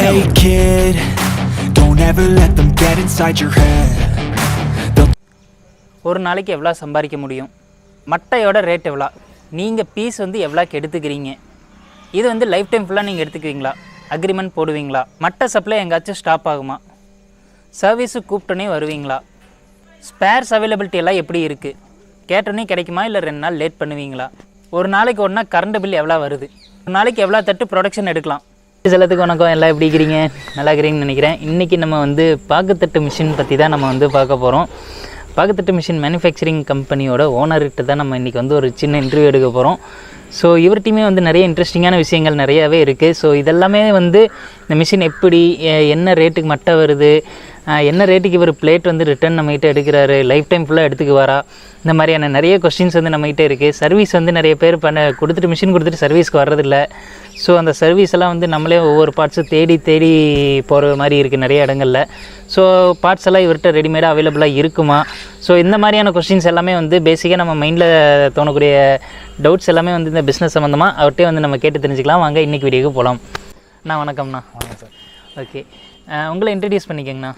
Hey kid, don't ever let them get inside your head. ஒரு நாளைக்கு எவ்வளோ சம்பாதிக்க முடியும், மட்டையோட ரேட் எவ்வளோ, நீங்கள் பீஸ் வந்து எவ்வளோக்கு எடுத்துக்கிறீங்க, இது வந்து லைஃப் டைம் ஃபுல்லாக நீங்கள் எடுத்துக்குவீங்களா, அக்ரிமெண்ட் போடுவீங்களா, மட்டை சப்ளை எங்காச்சும் ஸ்டாப் ஆகுமா, சர்வீஸு கூப்பிட்டோன்னே வருவீங்களா, ஸ்பேர்ஸ் அவைலபிலிட்டி எல்லாம் எப்படி இருக்குது, கேட்டோன்னே கிடைக்குமா இல்லை 2 நாள் லேட் பண்ணுவீங்களா, ஒரு நாளைக்கு ஒன்றா கரண்ட் பில் எவ்வளோ வருது, ஒரு நாளைக்கு எவ்வளோ தட்டு ப்ரொடக்ஷன் எடுக்கலாம். சிலத்துக்கு வணக்கம், எல்லாம் எப்படி இருக்கிறீங்க, நல்லா இருக்கிறீங்கன்னு நினைக்கிறேன். இன்றைக்கி நம்ம வந்து பாக்குத்தட்டு மிஷின் பற்றி தான் நம்ம வந்து பார்க்க போகிறோம். பாக்குத்தட்டு மிஷின் மேனுஃபேக்சரிங் கம்பெனியோட ஓனர்கிட்ட தான் நம்ம இன்றைக்கி வந்து ஒரு சின்ன இன்டர்வியூ எடுக்க போகிறோம். ஸோ இவர்கிட்டையுமே வந்து நிறைய இன்ட்ரெஸ்டிங்கான விஷயங்கள் நிறையாவே இருக்குது. ஸோ இதெல்லாமே வந்து இந்த மிஷின் எப்படி, என்ன ரேட்டுக்கு மட்டை வருது, என்ன ரேட்டுக்கு இவர் பிளேட் வந்து ரிட்டர்ன் நம்மகிட்ட எடுக்கிறாரு, லைஃப் டைம் ஃபுல்லாக எடுத்துக்குவாரா, இந்த மாதிரியான நிறைய கொஸ்டின்ஸ் வந்து நம்மகிட்ட இருக்குது. சர்வீஸ் வந்து நிறைய பேர் கொடுத்துட்டு மிஷின் கொடுத்துட்டு சர்வீஸ்க்கு வர்றதில்ல. ஸோ அந்த சர்வீஸ் எல்லாம் வந்து நம்மளே ஒவ்வொரு பார்ட்ஸும் தேடி போகிற மாதிரி இருக்குது நிறைய இடங்களில். ஸோ பார்ட்ஸ் எல்லாம் இவர்கிட்ட ரெடிமேடாக அவைலபிளாக இருக்குமா, ஸோ இந்த மாதிரியான கொஸ்டின்ஸ் எல்லாமே வந்து பேசிக்காக நம்ம மைண்டில் தோணக்கூடிய டவுட்ஸ் எல்லாமே வந்து இந்த பிஸ்னஸ் சம்மந்தமாக அவர்கிட்டே வந்து நம்ம கேட்டு தெரிஞ்சுக்கலாம். வாங்க இன்றைக்கி வீடியோக்கு போகலாம். அண்ணா வணக்கம்ண்ணா. வணக்கம் சார். ஓகே, உங்களை இன்ட்ரடியூஸ் பண்ணிக்கங்கண்ணா.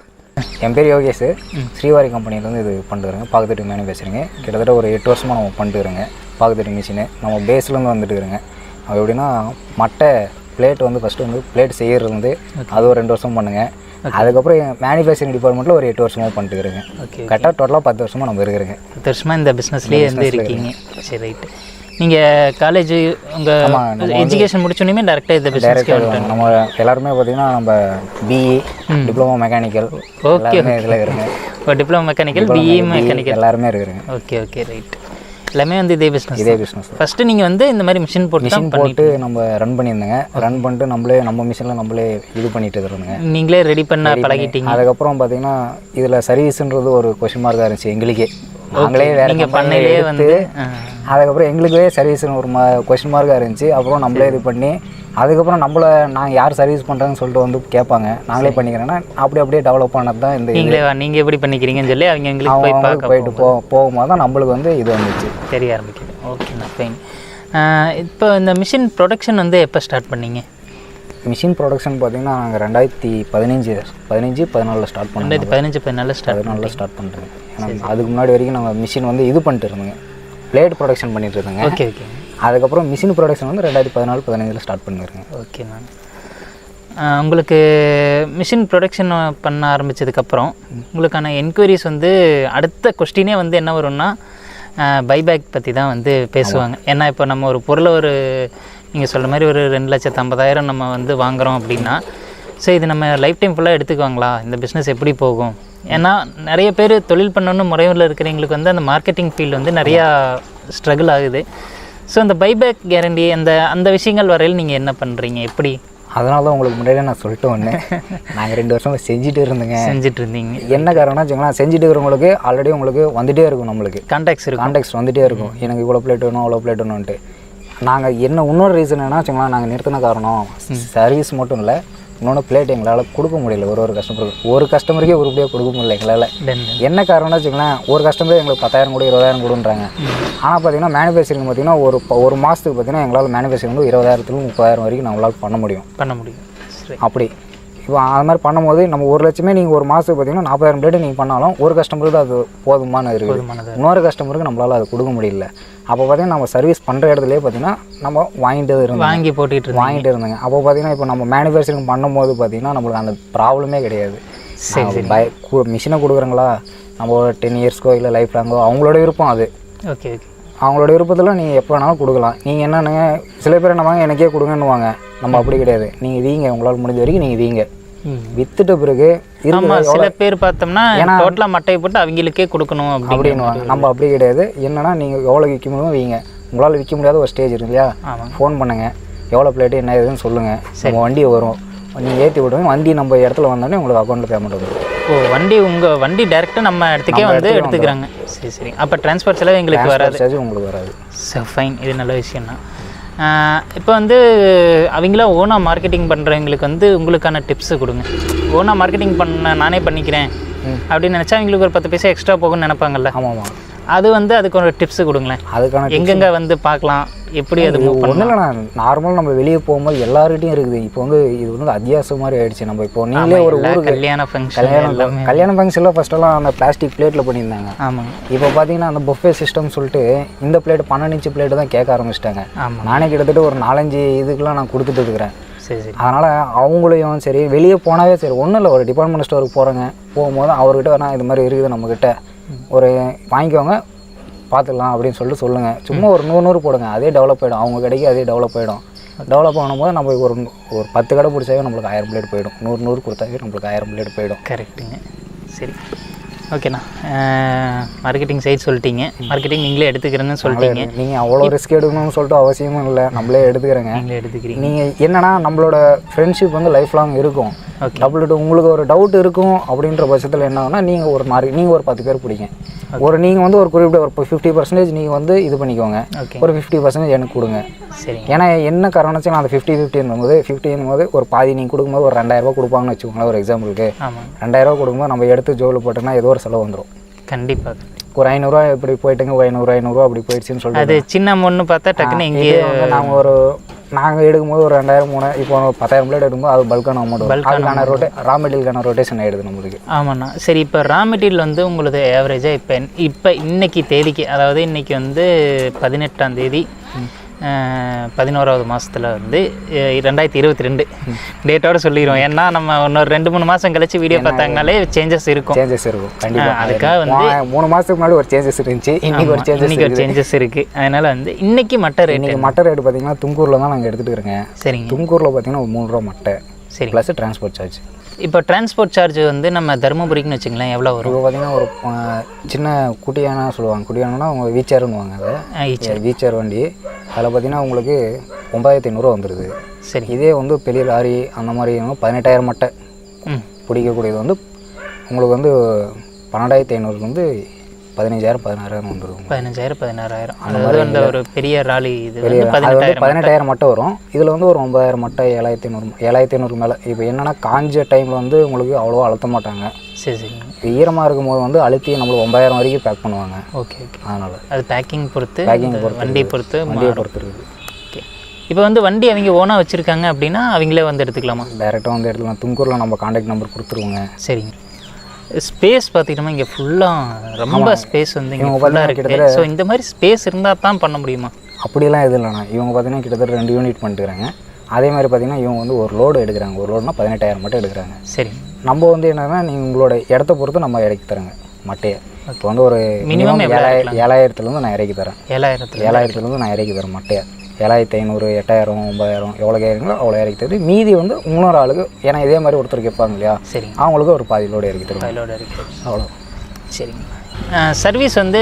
என் பேர் யோகேஷ், ஸ்ரீவாரி கம்பெனிலேருந்து இது பண்ணிட்டுருங்க. பாக்குத்தட்டு மேனுஃபேக்சரிங்க கிட்டத்தட்ட ஒரு 8 வருஷமாக நம்ம பண்ணிட்டுருங்க. பாக்குத்தட்டு மிஷினு நம்ம பேஸ்லேருந்து வந்துட்டுருங்க. அது எப்படின்னா மட்டை பிளேட் வந்து ஃபஸ்ட்டு வந்து பிளேட் செய்கிறது வந்து அது ஒரு 2 வருஷம் பண்ணுங்க. அதுக்கப்புறம் மேனுஃபேக்சரிங் டிபார்ட்மெண்ட்டில் ஒரு 8 வருஷமாக பண்ணிட்டுருங்க. கரெக்டாக டோட்டலாக 10 வருஷமாக நம்ம இருக்கிறேங்க. 10 வருஷமாக இந்த பிஸ்னஸ்லேயே வந்து இருக்கீங்க. சரி, ரைட்டு. நீங்கள் காலேஜ் உங்கள் எஜுகேஷன் முடிச்சோன்னே டேரெக்டாக இந்த பிஸ்னஸ்க்கு வந்துட்டாங்க. நம்ம எல்லாருமே பார்த்திங்கன்னா நம்ம பிஇ, டிப்ளமோ மெக்கானிக்கல், ஓகே, இதில் இருக்குங்க. இப்போ டிப்ளமோ மெக்கானிக்கல், பிஇ மெக்கானிக்கல் எல்லாருமே இருக்குங்க. Okay okay, right. எல்லாமே வந்து இதே பிஸ்னஸ். ஃபஸ்ட்டு நீங்கள் வந்து இந்த மாதிரி மிஷின் போட்டு நம்ம ரன் பண்ணியிருந்தேங்க. ரன் பண்ணிட்டு நம்ம மிஷினில் நம்மளே இது பண்ணிட்டு இருந்தோங்க. நீங்களே ரெடி பண்ண பழகிட்டீங்க. அதுக்கப்புறம் பார்த்தீங்கன்னா இதில் சர்வீஸுன்றது ஒரு கொஸ்டின் மார்க்காக இருந்துச்சு எங்களுக்கே. நாங்களே வேறு நீங்கள் பண்ணையிலே வந்து அதுக்கப்புறம் எங்களுக்கே சர்வீஸ்னு ஒரு கொஸ்டின் மார்க்காக இருந்துச்சு. அப்புறம் நம்மளே இது பண்ணி அதுக்கப்புறம் நாங்கள் யார் சர்வீஸ் பண்ணுறாங்கன்னு சொல்லிட்டு வந்து கேட்பாங்க. நாங்களே பண்ணிக்கிறேன்னா அப்படியே டெவலப் பண்ணது தான் இந்த நீங்கள் எப்படி பண்ணிக்கிறீங்கன்னு சொல்லி அவங்க எங்களுக்கு போயிட்டு போகும்போது தான் நம்மளுக்கு வந்து இது வந்துச்சு தெரிய ஆரம்பிக்குது. ஓகேண்ணா, ஃபைன். இப்போ இந்த மிஷின் ப்ரொடக்ஷன் வந்து எப்போ ஸ்டார்ட் பண்ணீங்க? மிஷின் ப்ரொடக்ஷன் பார்த்தீங்கன்னா நாங்கள் 2015-14 ஸ்டார்ட் பண்ணோம். 2015-14 ஸ்டார்ட் பண்ணுறேன். ஏன்னா அதுக்கு முன்னாடி வரைக்கும் நாங்கள் மிஷின் வந்து இது பண்ணிட்டு இருந்தோங்க, பிளேட் ப்ரொடக்ஷன் பண்ணிட்டு இருந்தோங்க. Okay okay. அதுக்கப்புறம் மிஷின் ப்ரொடக்ஷன் வந்து 2014-15 ஸ்டார்ட் பண்ணிருக்கேன். Okay ma'am. உங்களுக்கு மிஷின் ப்ரொடக்ஷன் பண்ண ஆரம்பித்ததுக்கப்புறம் உங்களுக்கான என்கொயரிஸ் வந்து அடுத்த கொஸ்டினே வந்து என்ன வரும்னா பைபேக் பற்றி தான் வந்து பேசுவாங்க. ஏன்னா இப்போ நம்ம ஒரு பொருளை நீங்கள் சொல்கிற மாதிரி ஒரு 2,50,000 நம்ம வந்து வாங்குகிறோம் அப்படின்னா, ஸோ இது நம்ம லைஃப் டைம் ஃபுல்லாக எடுத்துக்குவாங்களா, இந்த பிஸ்னஸ் எப்படி போகும்? ஏன்னா நிறைய பேர் தொழில் பண்ணணுன்னு முறையில் இருக்கிறவங்களுக்கு வந்து அந்த மார்க்கெட்டிங் ஃபீல்டு வந்து நிறையா ஸ்ட்ரகிள் ஆகுது. ஸோ அந்த பைபேக் கேரண்டி அந்த விஷயங்கள் வரையில் நீங்கள் என்ன பண்ணுறீங்க, எப்படி? அதனால தான் உங்களுக்கு முன்னாடியே நான் சொல்லிட்டு வந்தேன். நாங்கள் 2 வருஷமாக செஞ்சுட்டு இருந்தீங்க. என்ன காரணம்னா வச்சுக்கலாம், செஞ்சுட்டு இருக்கிறவங்களுக்கு ஆல்ரெடி உங்களுக்கு வந்துகிட்டே இருக்கும், நம்மளுக்கு கான்டாக்ட்ஸ் வந்துகிட்டே இருக்கும். எனக்கு இவ்வளோ பிளேட் வேணும், அவ்வளோ பிளேட் வேணும்ன்ட்டு. நாங்கள் இன்னொரு ரீசன் என்ன வச்சுக்கலாம், நாங்கள் நிறுத்தின காரணம் சர்வீஸ் மட்டும் இல்லை, இன்னொன்று பிளேட் எங்களால் கொடுக்க முடியல. ஒரு கஸ்டமருக்கே உருப்படியாக கொடுக்க முடியல எங்களால். என்ன காரணம்னு வச்சுக்கலாம், ஒரு கஸ்டமரே எங்களுக்கு 10,000 கூட 20,000 கொடுன்றாங்க. ஆனால் பார்த்தீங்கன்னா மேனுஃபேக்சரிங் பார்த்தீங்கன்னா ஒரு மாதத்துக்கு பார்த்தீங்கன்னா எங்களால் மேனுஃபேக்சரிங் 20,000-30,000 வரைக்கும் நம்மளால் பண்ண முடியும். அப்படி இப்போ அது மாதிரி பண்ணும்போது நம்ம 1 லட்சமே நீங்கள் ஒரு மாதத்துக்கு பார்த்தீங்கன்னா 40,000 பிளேட்டு நீங்கள் பண்ணாலும் ஒரு கஸ்டமருக்கு அது போதுமான இருக்குது. இன்னொரு கஸ்டமருக்கு நம்மளால் அது கொடுக்க முடியல. அப்போ பார்த்தீங்கன்னா நம்ம சர்வீஸ் பண்ணுற இடத்துலேயே பார்த்தீங்கன்னா நம்ம வாங்கிட்டு இருந்தோங்க. அப்போ பார்த்தீங்கன்னா இப்போ நம்ம மேனுஃபேக்சரிங் பண்ணும்போது பார்த்தீங்கன்னா நம்மளுக்கு அந்த ப்ராப்ளமே கிடையாது. மிஷினை கொடுக்குறங்களா நம்ம ஒரு 10 இயர்ஸ்க்கோ இல்லை லைஃப் லாங்கோ அவங்களோட விருப்பம் அது. Okay okay. அவங்களோட விருப்பத்தில் நீங்கள் எப்போ வேணாலும் கொடுக்கலாம். நீங்கள் என்னென்னுங்க சில பேர் என்னவாங்க எனக்கே கொடுங்கன்னுவாங்க. நம்ம அப்படி கிடையாது, நீங்கள் வீங்க, உங்களால் முடிஞ்ச வரைக்கும் நீங்கள் வீங்க. வித்துட்ட பிறகு சில பேர் பார்த்தோம்னா டோட்டலாக மட்டையை போட்டு அவங்களுக்கே கொடுக்கணும் அப்படின்னுவாங்க. நம்ம அப்படி கிடையாது. என்னன்னா நீங்கள் எவ்வளோ விற்க முடியுமோ வீங்க. உங்களால் விற்க முடியாத ஒரு ஸ்டேஜ் இருக்கு இல்லையா, ஃபோன் பண்ணுங்கள், எவ்வளோ பிளேட்டு என்ன ஏதுன்னு சொல்லுங்கள். நம்ம வண்டி வரும், நீங்கள் ஏற்றி விடுங்க. வண்டி நம்ம இடத்துல வந்தோடனே உங்களுக்கு அக்கௌண்ட்டில் பேமெண்ட் வரும். உங்கள் வண்டி டேரெக்டாக நம்ம இடத்துக்கே வந்து எடுத்துக்கிறாங்க. சரி. அப்போ டிரான்ஸ்போர்ட் செலவு எங்களுக்கு வராது, உங்களுக்கு வராது. ஃபைன், இது நல்ல விஷயம் தான். இப்போ வந்து அவங்களாம் ஓனாக மார்க்கெட்டிங் பண்ணுறவங்களுக்கு வந்து உங்களுக்கான டிப்ஸு கொடுங்க. ஓனாக மார்க்கெட்டிங் நானே பண்ணிக்கிறேன் அப்படின்னு நினச்சா அவங்களுக்கு ஒரு 10 பைசா எக்ஸ்ட்ரா போகும்னு நினைப்பாங்கல்ல. ஆமாம். அது வந்து அதுக்கு ஒரு டிப்ஸ் கொடுங்களேன். அதுக்கான எங்கெங்கே வந்து பார்க்கலாம், எப்படி அது மூவ் ஒன்றும் இல்லைண்ணா, நார்மலாக நம்ம வெளியே போகும்போது எல்லாருக்கிட்டையும் இருக்குது. இப்போ வந்து இது வந்து அத்தியாவசியம் மாதிரி ஆயிடுச்சு. நம்ம இப்போ நீங்களே ஒரு ஊருக்கு கல்யாண ஃபங்க்ஷன் கல்யாண ஃபங்க்ஷனில் ஃபஸ்ட்டெல்லாம் அந்த பிளாஸ்டிக் பிளேட்டில் பண்ணியிருந்தாங்க. ஆமாங்க. இப்போ பார்த்தீங்கன்னா அந்த புஃபே சிஸ்டம் சொல்லிட்டு இந்த பிளேட் 12 இன்ச்சு பிளேட்டு தான் கேட்க ஆரம்பிச்சிட்டாங்க. நானே கிட்டத்தட்ட ஒரு 4-5 இதுக்கெலாம் நான் கொடுத்துட்டு இருக்கிறேன். அதனால் அவங்களையும் சரி வெளியே போனாவே சரி ஒன்றும் இல்லை, ஒரு டிபார்ட்மெண்ட் ஸ்டோருக்கு போகிறேங்க, போகும்போது அவர்கிட்ட வேணால் இது மாதிரி இருக்குது நம்மக்கிட்ட ஒரு வாங்கிக்கோங்க பார்த்துக்கலாம் அப்படின்னு சொல்லிட்டு சொல்லுங்கள். சும்மா ஒரு 100 போடுங்க, அதே டெவலப் ஆகிடும். அவங்க கடைக்கு அதே டெவலப் ஆகிடும். டெவலப் ஆகும்போது நம்ம ஒரு 10 கடை பிடிச்சாவே நம்மளுக்கு 1000 பிளேட் போயிடும். 100 கொடுத்தாவே நம்மளுக்கு 1000 பிளேட் போயிடும். கரெக்டுங்க. சரி, ஓகேண்ணா. மார்க்கெட்டிங் சைட் சொல்லிட்டீங்க, மார்க்கெட்டிங் நீங்களே எடுத்துக்கிறேன்னு சொல்லிட்டீங்க. நீங்கள் அவ்வளோ ரிஸ்க் எடுக்கணும்னு சொல்லிட்டு அவசியமும் இல்லை, நம்மளே எடுத்துக்கிறேங்க. நீங்களே எடுத்துக்கிறீங்க. நீங்கள் என்னன்னா நம்மளோட ஃப்ரெண்ட்ஷிப் வந்து லைஃப் லாங் இருக்கும். உங்களுக்கு ஒரு டவுட் இருக்கும் அப்படின்ற பட்சத்தில் என்ன ஆகுனா நீங்கள் ஒரு 10 பேர் பிடிங்க. நீங்கள் வந்து ஒரு குறிப்பிட்ட ஒரு 50% நீங்கள் வந்து இது பண்ணிக்கோங்க, ஒரு 50% எனக்கு கொடுங்க. சரி. ஏன்னா என்ன காரணம் நான் அந்த 50-50 ஒரு பாதி நீங்கள் கொடுக்கும்போது ஒரு 2000 ரூபா கொடுப்பாங்கன்னு வச்சுக்கோங்களேன். ஒரு எக்ஸாம்பிளுக்கு 2000 ரூபா கொடுக்கும்போது நம்ம எடுத்து ஜோவில் போட்டோம்னா ஏதோ ஒரு செலவு வந்துடும். கண்டிப்பாக. ஒரு 500 ரூபா இப்படி போயிட்டுங்க, 500 அப்படி போயிடுச்சுன்னு சொல்லிட்டு அது சின்ன ஒன்று பார்த்தா டக்குன்னு இங்கேயே நாங்கள் எடுக்கும்போது ஒரு 2000-3000 இப்போ 10,000 பிளேட் எடுக்கும்போது அது பல்கான அமௌண்ட், அதுக்கான ரா மெட்டீரியலுக்கான ரொட்டேஷன் ஆகிடுது நம்மளுக்கு. ஆமாண்ணா. சரி, இப்போ ரா மெட்டீரியல் வந்து உங்களுக்கு ஆவரேஜாக இப்போ இன்னைக்கு தேதிக்கு, அதாவது இன்றைக்கி வந்து 18ஆம் தேதி 11வது மாதத்தில் வந்து 2022 டேட்டோடு சொல்லிடுவோம். ஏன்னா நம்ம இன்னொரு 2-3 மாதம் கழிச்சு வீடியோ பார்த்தாங்கனாலே சேஞ்சஸ் இருக்கும். கண்டிப்பாக. அதுக்காக வந்து 3 மாதத்துக்கு முன்னாடி ஒரு சேஞ்சஸ் இருந்துச்சு, இன்னைக்கு ஒரு சேஞ்சஸ் இருக்குது. அதனால் வந்து இன்றைக்கி மட்டை ரேட் பார்த்தீங்கன்னா தும்கூரில் தான் நாங்கள் எடுத்துகிட்டு இருக்கிறேங்க. சரிங்க. தும்கூரில் பார்த்தீங்கன்னா ஒரு 3 ரூபா மட்டை. சரி. Plus transport charge. இப்போ டிரான்ஸ்போர்ட் சார்ஜ் வந்து நம்ம தருமபுரிக்குன்னு வச்சுங்களேன் எவ்வளோ வரும்? இப்போ பார்த்தீங்கன்னா ஒரு சின்ன குட்டியானா சொல்லுவாங்க, குட்டியானா அவங்க வீச்சர்னுவாங்க. அதை வீச்சர் வண்டி அதில் பார்த்தீங்கன்னா உங்களுக்கு 9500 வந்துடுது. சரி. இதே வந்து பெரிய லாரி அந்த மாதிரி 18,000 மட்டை பிடிக்கக்கூடியது வந்து உங்களுக்கு வந்து 12,500 வந்து 15,000-16,000 வந்துடும். 15,000-16,000 அந்த மாதிரி அந்த ஒரு பெரிய ராலி. இது 18,000 மட்டை வரும். இதில் வந்து ஒரு 9,000 மட்டை 7,500 மேலே. இப்போ என்னென்னா காஞ்ச டைமில் வந்து உங்களுக்கு அவ்வளோவா அழுத்த மாட்டாங்க. சரி. ஈரமாக இருக்கும்போது வந்து அழுத்தி நம்மளுக்கு 9,000 வரைக்கும் பேக் பண்ணுவாங்க. ஓகே. அதனால் அது பேக்கிங் பொறுத்து வண்டியை பொறுத்து இருக்குது. ஓகே. இப்போ வந்து வண்டி அவங்க ஓனாக வச்சுருக்காங்க அப்படின்னா அவங்களே வந்து எடுத்துக்கலாமா? டேரெக்டாக வந்து எடுத்துக்கலாம். தும்கூரில் நம்ம கான்டாக்ட் நம்பர் கொடுத்துருவோங்க. சரிங்க. ஸ்பேஸ் பார்த்திங்கன்னா இங்கே ஃபுல்லாக ரொம்ப ஸ்பேஸ் வந்து இங்கே ஃபுல்லாக இருக்குது. ஸோ இந்த மாதிரி ஸ்பேஸ் இருந்தால் தான் பண்ண முடியுமா? அப்படிலாம் எதுவும் இல்லைண்ணா. இவங்க பார்த்தீங்கன்னா கிட்டத்தட்ட 2 யூனிட் பண்ணிட்டுருக்காங்க. அதே மாதிரி பார்த்தீங்கன்னா இவங்க வந்து ஒரு லோடு எடுக்கிறாங்க. ஒரு லோடுனா 18,000 மட்டும் எடுக்கிறாங்க. சரி. நம்ம வந்து என்னென்னா நீங்கள் உங்களோட இடத்த பொறுத்து நம்ம இறக்கி தரேங்க மட்டையை. இப்போ வந்து ஒரு மினிமம் 7,000-7,000 நான் இறக்கி தரேன். 7,000 நான் இறக்கி தரேன் மட்டையை. 7,500, 8,000, 9,000 எவ்வளோ கேட்குறீங்களோ அவ்வளோ இறக்கி தருது. மீதி வந்து இன்னொரு ஆளுக்கு, ஏன்னா இதே மாதிரி ஒருத்தர் கேட்பாங்க இல்லையா, சரி, அவங்களுக்கு ஒரு பாதி லோடு இறக்கி தருவாங்க. அவ்வளோ. சரிங்க. சர்வீஸ் வந்து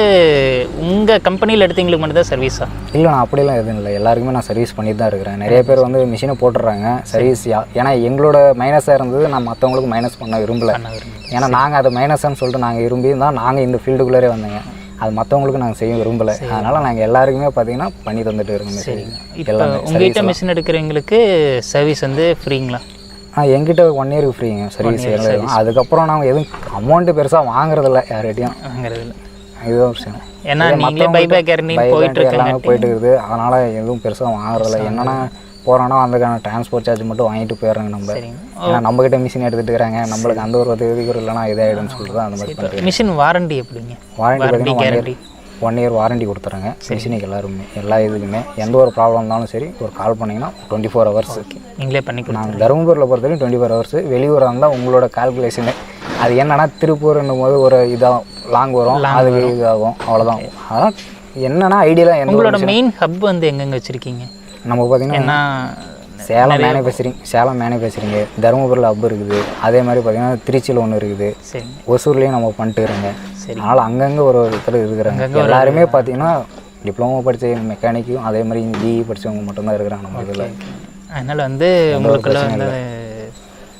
உங்கள் கம்பெனியில் எடுத்தவங்களுக்கு மட்டும் தான் சர்வீஸா? இல்லை, நான் அப்படிலாம் எதுவும் இல்லை. எல்லாருக்குமே நான் சர்வீஸ் பண்ணிட்டு தான் இருக்கிறேன். நிறைய பேர் வந்து மிஷினை போட்டுடுறாங்க சர்வீஸ். ஏன்னா எங்களோட மைனஸாக இருந்தது, நான் மற்றவங்களுக்கு மைனஸ் பண்ண விரும்பலை. ஏன்னா நாங்கள் அதை மைனஸ்ன்னு சொல்லிட்டு நாங்கள் விரும்பி தான் நாங்கள் இந்த ஃபீல்டுக்குள்ளே வந்தேங்க. அது மற்றவங்களுக்கு நாங்கள் செய்ய விரும்பலை. அதனால் நாங்கள் எல்லாருக்குமே பார்த்தீங்கன்னா பண்ணி தந்துட்டு இருக்கோம். சரி. இப்போ உங்கள்கிட்ட மிஷின் எடுக்கிறவங்களுக்கு சர்வீஸ் வந்து ஃப்ரீங்களா? எங்கிட்ட 1 இயருக்கு ஃப்ரீங்க சர்வீஸ். அதுக்கப்புறம் நாங்கள் எதுவும் அமௌண்ட்டு பெருசாக வாங்குறதில்ல, யார்கிட்டையும் வாங்குறதில்ல. இதுதான் விஷயம். ஏன்னா நீங்களே பைபேக் போயிட்டு இருக்குது. அதனால் எதுவும் பெருசாக வாங்குறதில்ல. என்னென்னா போகிறோன்னா அதுக்கான டிரான்ஸ்போர்ட் சார்ஜ் மட்டும் வாங்கிட்டு போயிடுறாங்க நம்ம. ஏன்னா நம்மக்கிட்ட மிஷின் எடுத்துகிட்டு இருக்கிறாங்க, நம்மளுக்கு அந்த ஒரு உதவிக்கு இல்லைனா இதாகிடும்னு சொல்லிட்டு தான் அந்த மாதிரி பண்ணுறது. மிஷின் வாரண்டி எப்படிங்க? வாரண்டி பார்த்தீங்கன்னா 1 இயர் வாரண்டி கொடுத்துறாங்க மிஷினுக்கு. எல்லா இதுக்குமே எந்த ஒரு ப்ராப்ளம் இருந்தாலும் சரி ஒரு கால் பண்ணிங்கன்னா 24 ஹவர்ஸ் நீங்களே பண்ணி கொடுங்க. தருமபுரியில் பொறுத்தவரைக்கும் 24 ஹவர்ஸ். வெளியூராக இருந்தால் உங்களோட கால்குலேஷனு அது என்னன்னா திருப்பூர்ன்னும் போது ஒரு இதாகும், லாங் வரும், அதுக்கு இதாகும், அவ்வளோதான். அதான் என்னென்னா ஐடியெலாம் உங்களோட மெயின் ஹப் வந்து எங்கெங்கே வச்சுருக்கீங்க? நம்ம பார்த்தீங்கன்னா சேலம் மேனுஃபேக்சரிங்கு தருமபுரியில் ஹப் இருக்குது. அதே மாதிரி பார்த்தீங்கன்னா திருச்சியில் ஒன்று இருக்குது. சரி. ஒசூர்லேயும் நம்ம பண்ணிட்டுருங்க. அதனால் அங்கங்கே ஒரு ஒருத்தர் இருக்கிறாங்க. எல்லாருமே பார்த்தீங்கன்னா டிப்ளமோ படித்த மெக்கானிக்கும் அதே மாதிரி பிஇ படித்தவங்க மட்டும்தான் இருக்கிறாங்க நம்ம இதில். அதனால் வந்து உங்களுக்குள்ள வந்து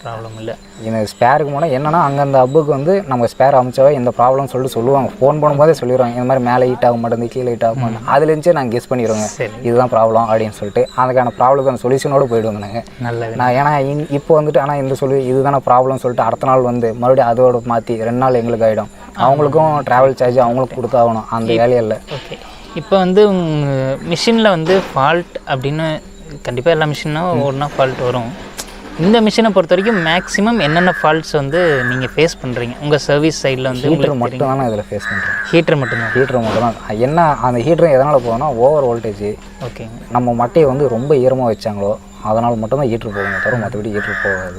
ப்ராப்ளம் இல்லை. இந்த ஸ்பேருக்கு போனால் என்னென்னா அங்கே அந்த ஹப்புக்கு வந்து நம்ம ஸ்பேர் அமைச்சாவே எந்த ப்ராப்ளம் சொல்லிட்டு சொல்லுவாங்க. ஃபோன் பண்ணும்போதே சொல்லிடுவாங்க, இந்த மாதிரி மேலே ஹீட் ஆக மாட்டேங்குது, கீழே ஹீட் ஆக மாட்டேன். அதுலேருந்தே நாங்கள் கெஸ் பண்ணிடுவோங்க இதுதான் ப்ராப்ளம் அப்படின்னு சொல்லிட்டு. அதுக்கான ப்ராப்ளத்துக்கான சொல்யூஷனோடு போய்டுவோங்க நாங்கள். நல்லது. நான் ஏன்னா இப்போ வந்துட்டு ஆனால் இந்த இதுதான ப்ராப்ளம் சொல்லிட்டு அடுத்த நாள் வந்து மறுபடியும் அதோட மாற்றி 2 நாள் எங்களுக்கு ஆகிடும். அவங்களுக்கும் ட்ராவல் சார்ஜ் அவங்களுக்கு கொடுத்தாகணும் அந்த வேலையில். ஓகே, இப்போ வந்து மிஷினில் வந்து ஃபால்ட் அப்படின்னு கண்டிப்பாக எல்லா மிஷினும் ஒன்றா ஃபால்ட் வரும். இந்த மிஷினை பொறுத்த வரைக்கும் மேக்ஸிமம் என்னென்ன ஃபால்ட்ஸ் வந்து நீங்கள் ஃபேஸ் பண்ணுறீங்க உங்கள் சர்வீஸ் சைடில் வந்து? ஹீட்டர் மட்டும் தான் நான் இதில் ஃபேஸ் பண்ணுறேன். ஹீட்டர் மட்டும்தான்? ஹீட்டர் மட்டும் தான். என்ன அந்த ஹீட்டர் எதனால் போகும்னா ஓவர் வோல்டேஜ். ஓகேங்க. நம்ம மட்டையை வந்து ரொம்ப ஈரமாக வச்சாங்களோ அதனால் மட்டும்தான் ஹீட்ரு போகும், தவிர மற்றபடி ஹீட்ரு போகாது.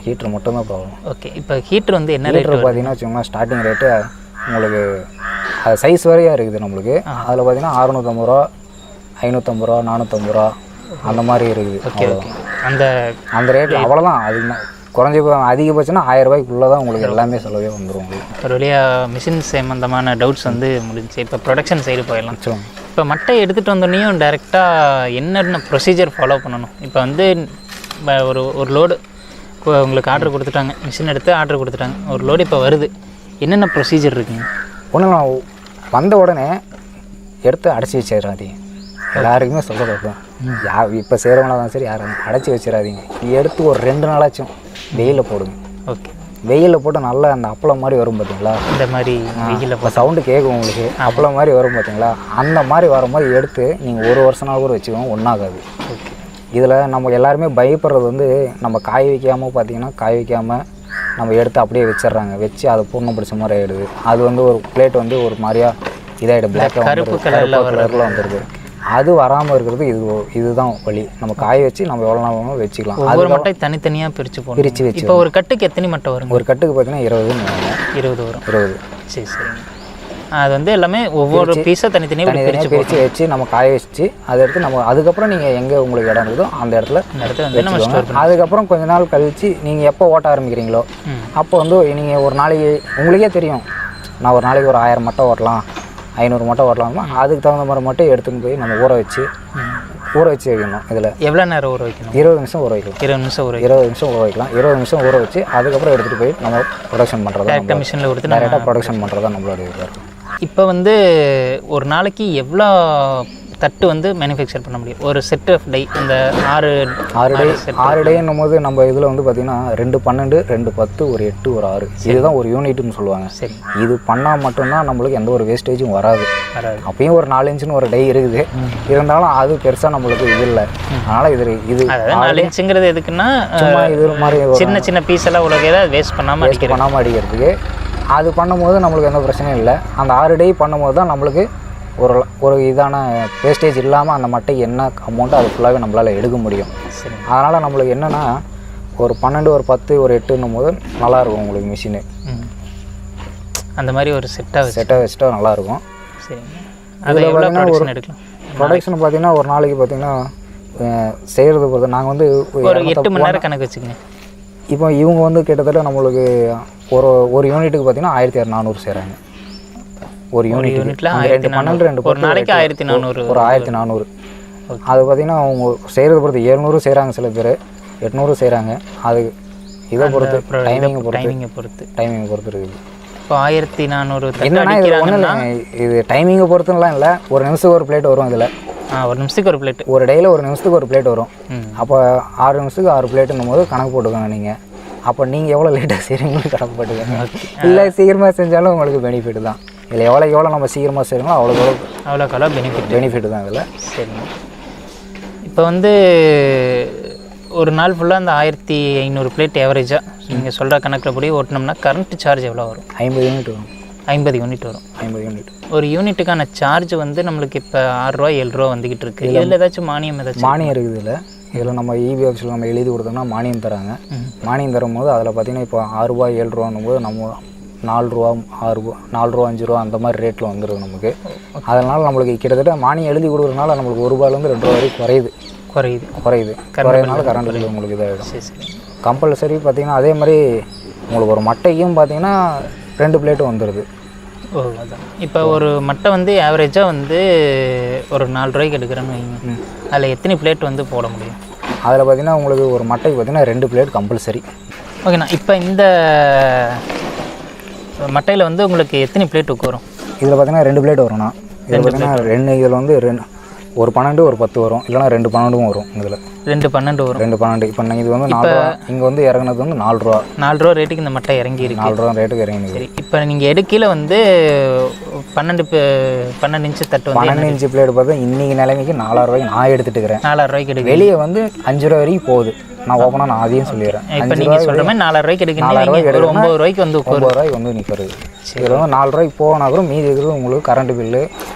ஹீட்ரு மட்டும்தான் போகும். ஓகே, இப்போ ஹீட்ரு வந்து என்ன ரேட்டு பார்த்தீங்கன்னா வச்சுக்கோங்களேன், ஸ்டார்டிங் ரேட்டு உங்களுக்கு அது சைஸ் வரையாக இருக்குது நம்மளுக்கு. அதில் பார்த்தீங்கன்னா 650 ரூபா, 550 ரூபா, 450 ரூபா அந்த மாதிரி இருக்குது. ஓகே ஓகே, அந்த ரேட்டில் அவ்வளோதான். குறைஞ்சி அதிகபட்சம்னா 1000 ரூபாய்க்குள்ளே தான் உங்களுக்கு எல்லாமே செலவே வந்துடும் உங்களுக்கு. ஒரு வழியாக மிஷின் சம்பந்தமான டவுட்ஸ் வந்து முடிஞ்சு. இப்போ ப்ரொடக்ஷன் சைடு போயிடலாம். இப்போ மட்டை எடுத்துகிட்டு வந்தோடனையும் டேரெக்டாக என்னென்ன ப்ரொசீஜர் ஃபாலோ பண்ணணும்? இப்போ வந்து ஒரு லோடு இப்போ உங்களுக்கு ஆர்டர் கொடுத்துட்டாங்க, மிஷின் எடுத்து ஆர்டர் கொடுத்துட்டாங்க, ஒரு லோடு இப்போ வருது, என்னென்ன ப்ரொசீஜர் இருக்குங்க? ஒன்றும் வந்த உடனே எடுத்து அடைச்சி வச்சிடாதீங்க. எல்லாருக்குமே சொல்கிறது தான். இப்போ செய்கிறவங்களா தான் சரி, யாரும் அடைச்சி வச்சிடாதீங்க. எடுத்து ஒரு 2 நாளாச்சும் வெயிலில் போடுங்க. ஓகே, வெயிலில் போட்டு நல்லா அந்த அப்பளம் மாதிரி வரும் பார்த்தீங்களா? இந்த மாதிரி வெயிலில் இப்போ சவுண்டு கேட்கும் உங்களுக்கு, அப்பளம் மாதிரி வரும் பார்த்தீங்களா? அந்த மாதிரி வரும்போது எடுத்து நீங்கள் 1 வருஷம் நாள் கூட வச்சுக்கோங்க, ஒன்றாகாது. ஓகே, இதில் நம்ம எல்லாருமே பயப்படுறது வந்து நம்ம காய வைக்காமல் பார்த்தீங்கன்னா காய வைக்காமல் நம்ம எடுத்து அப்படியே வச்சிடுறாங்க. வச்சு அதை பூர்ணம் பிடிச்ச மாதிரி ஆகிடுது. அது வந்து ஒரு பிளேட் வந்து ஒரு மாதிரியாக இதாகிடும், பிளாக்கில் கருப்பு கலரில் வந்துடுது. அது வராமல் இருக்கிறது இதுதான் வழி. நம்ம காய வச்சு நம்ம எவ்வளோ நாள் வேணும் வச்சுக்கலாம். ஒவ்வொரு மட்டை தனித்தனியாக பிரித்து வச்சு. இப்போ ஒரு கட்டுக்கு எத்தனை மட்டை வரும்? ஒரு கட்டுக்கு பார்த்தீங்கன்னா 20 வரும். 20. சரி சரிங்க. அது வந்து எல்லாமே ஒவ்வொரு பீஸாக தனித்தனியாக பிரித்து வச்சு நம்ம காய வச்சு அதை எடுத்து நம்ம அதுக்கப்புறம் நீங்கள் எங்கே உங்களுக்கு இடம் இருக்குதோ அந்த இடத்துல வச்சுக்கோங்க. அதுக்கப்புறம் கொஞ்ச நாள் கழித்து நீங்கள் எப்போ ஓட்ட ஆரம்பிக்கிறீங்களோ அப்போ வந்து நீங்கள் ஒரு நாளைக்கு உங்களுக்கே தெரியும், நான் ஒரு நாளைக்கு ஒரு 1000 மட்டை ஓட்டலாம், 500 மட்டை ஓட்டலாமா, அதுக்கு தகுந்த மாதிரி மட்டும் எடுத்துன்னு போய் நம்ம ஊற வச்சு வைக்கணும். இதில் எவ்வளோ நேரம் ஊற வைக்கணும்? 20 நிமிஷம் ஊற வைக்கலாம். 20 நிமிஷம் ஊற வைக்கலாம். 20 நிமிஷம் ஊற வச்சு அதுக்கப்புறம் எடுத்துகிட்டு போய் நம்ம ப்ரொடக்ஷன் பண்ணுறது, டேரெக்டாக மிஷினில் கொடுத்து டேரெக்டாக ப்ரொடக்ஷன் பண்ணுறது தான் நம்மளோட இது. இப்போ வந்து ஒரு நாளைக்கு எவ்வளோ தட்டு வந்து மேனுஃபேக்சர் பண்ண முடியும்? ஒரு செட் ஆஃப் டை இந்த 6 டேன்னும் போது நம்ம இதில் வந்து பார்த்திங்கன்னா 2 12, 2 10, ஒரு 8, ஒரு 6 இதுதான் ஒரு யூனிட்னு சொல்லுவாங்க. சரி, இது பண்ணால் மட்டும்தான் நம்மளுக்கு எந்த ஒரு வேஸ்டேஜும் வராது. அப்பயும் ஒரு 4 இன்ச்சுன்னு ஒரு டை இருக்குது, இருந்தாலும் அது பெருசாக நம்மளுக்கு இது இல்லை. அதனால் இது 4 இன்ச்சுங்கிறது எதுக்குன்னா சும்மா இது மாதிரி சின்ன சின்ன பீஸ் எல்லாம் உலக ஏதாவது வேஸ்ட் பண்ணாமல் அடிக்கிறதுக்கு. அது பண்ணும்போது நம்மளுக்கு எந்த பிரச்சனையும் இல்லை. அந்த 6 டை பண்ணும்போது தான் நம்மளுக்கு ஒரு இதான வேஸ்டேஜ் இல்லாமல் அந்த மட்டை என்ன அமௌண்ட்டு அது ஃபுல்லாகவே நம்மளால் எடுக்க முடியும். அதனால் நம்மளுக்கு என்னென்னா ஒரு 12, ஒரு 10, ஒரு 8ன்னும் போது நல்லாயிருக்கும் உங்களுக்கு மிஷினு. அந்த மாதிரி ஒரு செட்டாக வச்சுட்டா நல்லாயிருக்கும். சரி, அதில் பார்த்தீங்கன்னா ஒரு ப்ரொடக்ஷன் பார்த்தீங்கன்னா ஒரு நாளைக்கு பார்த்தீங்கன்னா செய்கிறது பொறுத்து நாங்கள் வந்து ஒரு 8 மணி நேரம் கணக்கு வச்சுக்கோங்க. இப்போ இவங்க வந்து கிட்டத்தட்ட நம்மளுக்கு ஒரு யூனிட்டுக்கு பார்த்தீங்கன்னா 1400 செய்கிறாங்க. ஒரு யூனிட்டில் 12 ஒரு நாளைக்கு 1400. ஒரு 1400. அது பார்த்திங்கன்னா அவங்க செய்கிறத பொறுத்து 700 செய்கிறாங்க, சில பேர் 800 செய்கிறாங்க. அது இதை பொறுத்து டைமிங்கை பொறுத்து இருக்குது. இப்போ 1400 என்னன்னா இது ஒன்றும் இல்லை, இது டைமிங்கை பொறுத்துலாம் இல்லை. ஒரு நிமிஷத்துக்கு ஒரு பிளேட் வரும். இதில் ஒரு நிமிஷத்துக்கு ஒரு பிளேட், ஒரு டேயில் ஒரு நிமிஷத்துக்கு ஒரு பிளேட் வரும். அப்போ 6 நிமிஷத்துக்கு 6 பிளேட்டுன்னும் போது கணக்கு போட்டுக்கோங்க நீங்கள். அப்போ நீங்கள் எவ்வளோ லேட்டாக செய்கிறீங்கன்னு கணக்கு போட்டுக்கோங்க. இல்லை சீக்கிரமாக செஞ்சாலும் உங்களுக்கு பெனிஃபிட் தான். இதில் எவ்வளோ நம்ம சீக்கிரமாக செய்யணுமோ அவ்வளோக்கெல்லாம் பெனிஃபிட் தான் இதில். சரிங்க. இப்போ வந்து ஒரு நாள் ஃபுல்லாக அந்த 1500 பிளேட் ஏவரேஜாக நீங்கள் சொல்கிற கணக்கில் படி ஓட்டினோம்னா கரண்ட் சார்ஜ் எவ்வளோ வரும்? 50 யூனிட் வரும். 50 யூனிட் வரும். 50 யூனிட். ஒரு யூனிட்டுக்கான சார்ஜ் வந்து நம்மளுக்கு இப்போ 6 ரூபா 7 ரூபா வந்துக்கிட்டு இருக்குது. இதில் ஏதாச்சும் மானியம் இருக்குது? இதில் நம்ம இபி ஆஃபீஸில் நம்ம எழுதி கொடுத்தோம்னா மானியம் தராங்க. மானியம் தரும்போது அதில் பார்த்திங்கன்னா இப்போ 6 ரூபா 7 ரூபான்னும் போது நம்ம 4 ரூபா 6 ரூபா 4 ரூபா 5 ரூபா அந்த மாதிரி ரேட்டில் வந்துடுது நமக்கு. அதனால் நம்மளுக்கு கிட்டத்தட்ட மானியம் எழுதி கொடுக்குறதுனால நம்மளுக்கு 1 ரூபாயிலேருந்து 2 ரூபா வரைக்கும் குறையுதுனால கரண்ட் பில் உங்களுக்கு இதாகிடும். கம்பல்சரி பார்த்திங்கன்னா அதே மாதிரி உங்களுக்கு ஒரு மட்டைக்கும் பார்த்திங்கன்னா 2 பிளேட்டும் வந்துடுது. அதான் இப்போ ஒரு மட்டை வந்து ஆவரேஜாக வந்து ஒரு 4 ரூபாய்க்கு எடுக்கிறேன்னு வைங்க, அதில் எத்தனை பிளேட் வந்து போட முடியும்? அதில் பார்த்திங்கன்னா உங்களுக்கு ஒரு மட்டைக்கு பார்த்திங்கன்னா 2 பிளேட் கம்பல்சரி. ஓகேண்ணா, இப்போ இந்த மட்டையில் வந்து உங்களுக்கு எத்தனை பிளேட் வரும்? இதில் பார்த்திங்கன்னா 2 பிளேட் வரும்ண்ணா. இதில் பார்த்திங்கன்னா இதில் வந்து ஒரு 12 ஒரு 10 வரும், இல்லைனா 2 12 வரும். இதில் 2 12 வரும். 2 12. இப்போ நீங்கள் இது வந்து 4 ரூபா, இங்கே வந்து இறங்குனது வந்து 4 ரூபா. 4 ரூபா ரேட்டுக்கு இந்த மட்டை இறங்கி இருக்கு. 4 ரூபா ரேட்டுக்கு இறங்கி. சரி, இப்போ நீங்கள் எடுக்கையில் வந்து 12 இன்ச்சு தட்டு வந்து 12 இன்ச்சு பிளேடு பார்த்தா இன்றைக்கி நிலைமைக்கு 4000 ரூபாய்க்கு நான் எடுத்துட்டு இருக்கிறேன். 4000 ரூபாய்க்கு எடுக்கு. வெளியே வந்து 5 ரூபா வரைக்கும் போகுது. நான் ஓப்பனாக நான் அதையும் சொல்லிடுறேன். இப்போ நீங்கள் சொல்கிற மாதிரி 4000 ரூபாய்க்கு எடுக்கணும். 9 ரூபாய்க்கு வந்து 9 ரூபாய்க்கு வந்து நிற்கிறது. இதில் வந்து 4 ரூபாய்க்கு போகணும். அப்புறம் மீதி இருக்கிறது உங்களுக்கு கரண்ட் பில்லு,